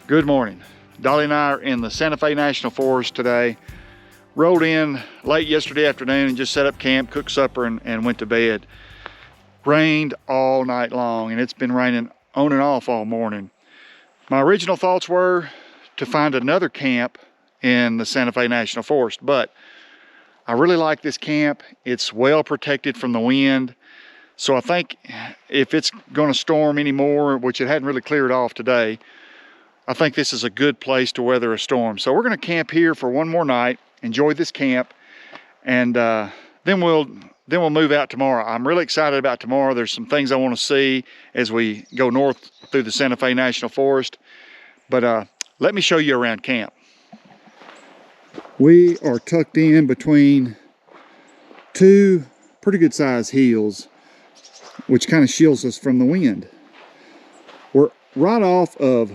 Good morning. Dolly and I are in the Santa Fe National Forest today. Rode in late yesterday afternoon and just set up camp, cooked supper, and went to bed. Rained all night long, and it's been raining on and off all morning. My original thoughts were to find another camp in the Santa Fe National Forest, but I really like this camp. It's well protected from the wind. So I think if it's going to storm anymore, which it hadn't really cleared off today, I think this is a good place to weather a storm. So we're going to camp here for one more night, enjoy this camp, and then we'll move out tomorrow. I'm really excited about tomorrow. There's some things I want to see as we go north through the Santa Fe National Forest. But let me show you around camp. We are tucked in between two pretty good sized hills, which kind of shields us from the wind. We're right off of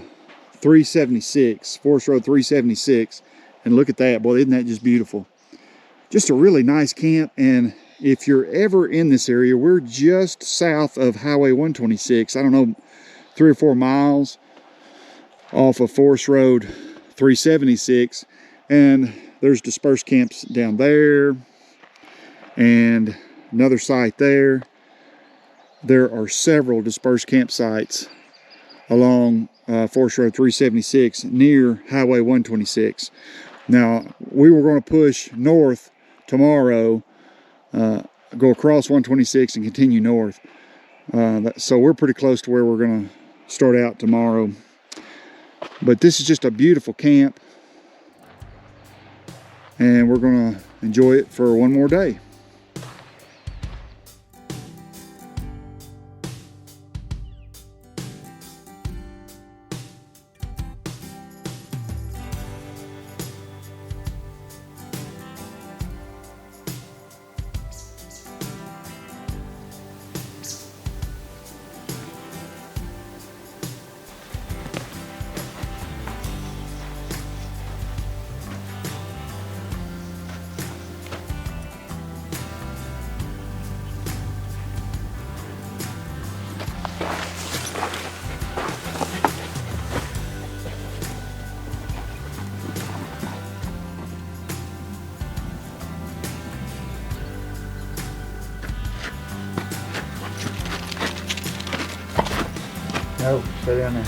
376, Forest Road 376, and look at that. Boy, isn't that just beautiful? Just a really nice camp. And if you're ever in this area, we're just south of Highway 126. I don't know, 3 or 4 miles off of Forest Road 376, and there's dispersed camps down there and another site there. There are several dispersed campsites along Forest Road 376 near Highway 126. Now, we were going to push north tomorrow, go across 126 and continue north. So we're pretty close to where we're going to start out tomorrow. But this is just a beautiful camp, and we're going to enjoy it for one more day. No, stay down there.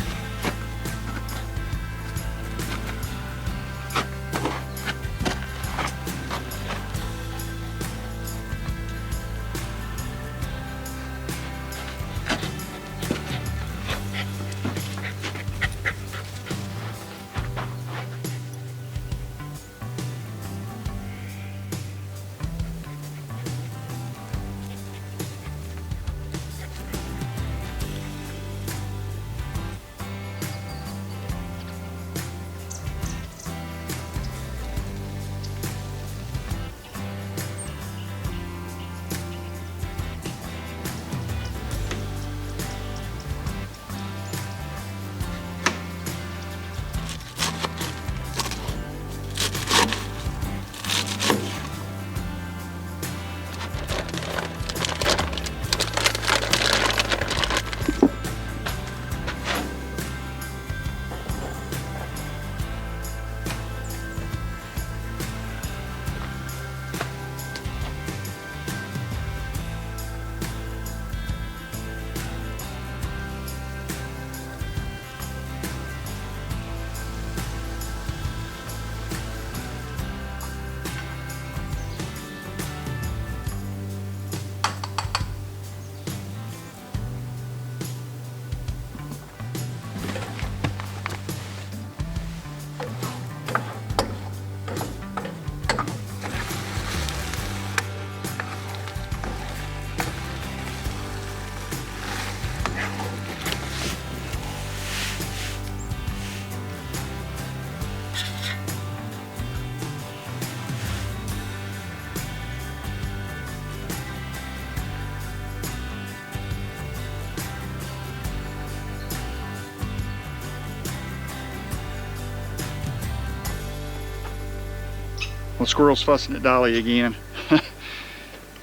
Well, squirrel's fussing at Dolly again. You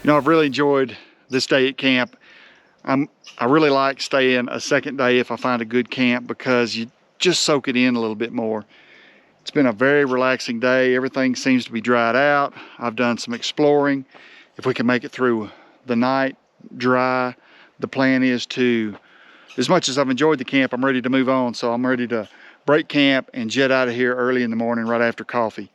know, I've really enjoyed this day at camp. I really like staying a second day if I find a good camp, because just soak it in a little bit more. It's been a very relaxing day. Everything seems to be dried out. I've done some exploring. If we can make it through the night dry, the plan is to, as much as I've enjoyed the camp, I'm ready to move on. So I'm ready to break camp and jet out of here early in the morning right after coffee.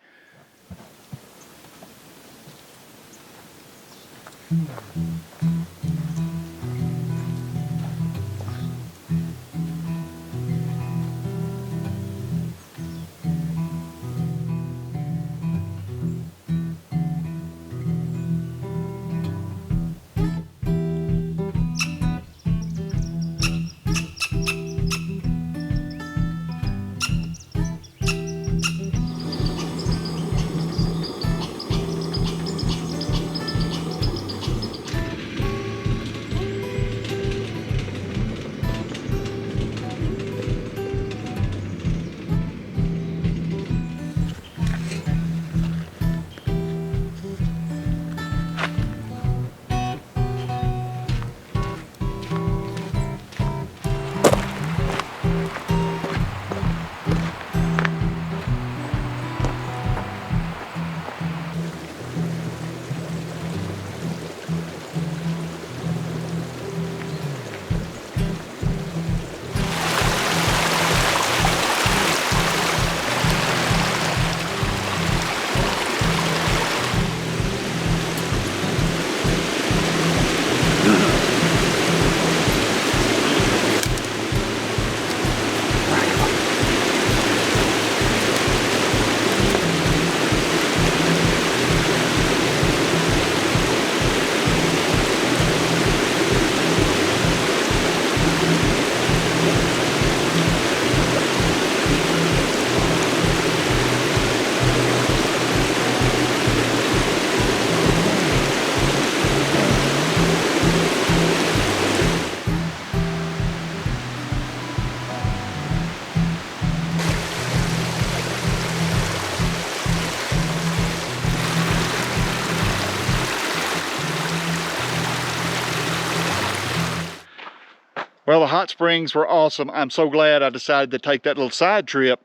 Well, the hot springs were awesome. I'm so glad I decided to take that little side trip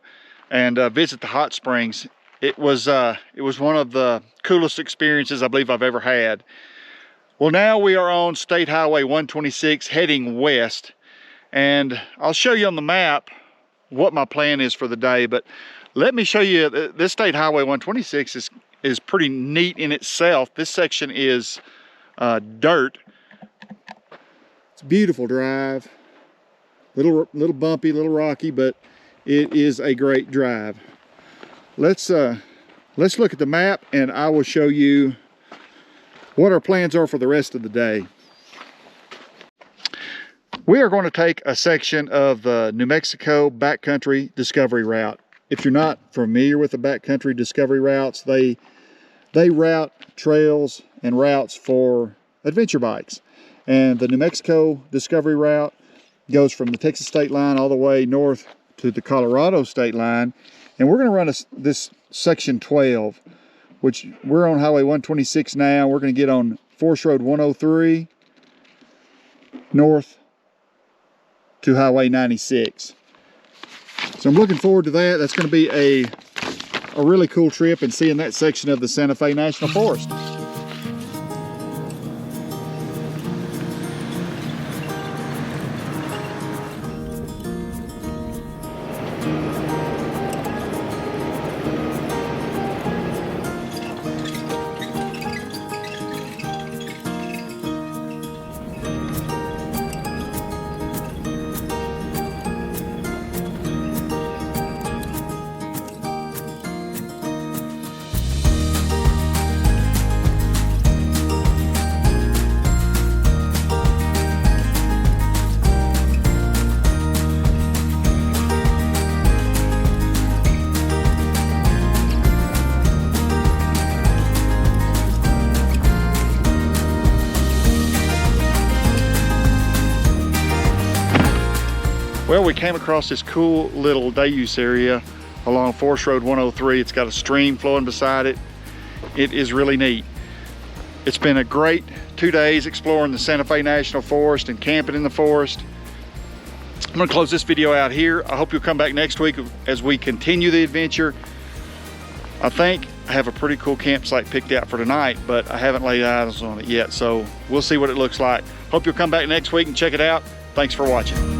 and visit the hot springs. It was one of the coolest experiences I believe I've ever had. Well, now we are on State Highway 126 heading west, and I'll show you on the map what my plan is for the day, but let me show you, this State Highway 126 is pretty neat in itself. This section is dirt. It's a beautiful drive, little bumpy, little rocky, but it is a great drive. Let's look at the map and I will show you what our plans are for the rest of the day. We are going to take a section of the New Mexico Backcountry Discovery Route. If you're not familiar with the Backcountry Discovery Routes, they route trails and routes for adventure bikes. And the New Mexico Discovery Route goes from the Texas state line all the way north to the Colorado state line. And we're going to run this section 12, which we're on Highway 126 now. We're going to get on Forest Road 103 north to Highway 96. So I'm looking forward to that. That's going to be a really cool trip and seeing that section of the Santa Fe National Forest. Well, we came across this cool little day use area along Forest Road 103. It's got a stream flowing beside it. It is really neat. It's been a great 2 days exploring the Santa Fe National Forest and camping in the forest. I'm gonna close this video out here. I hope you'll come back next week as we continue the adventure. I think I have a pretty cool campsite picked out for tonight, but I haven't laid eyes on it yet, so we'll see what it looks like. Hope you'll come back next week and check it out. Thanks for watching.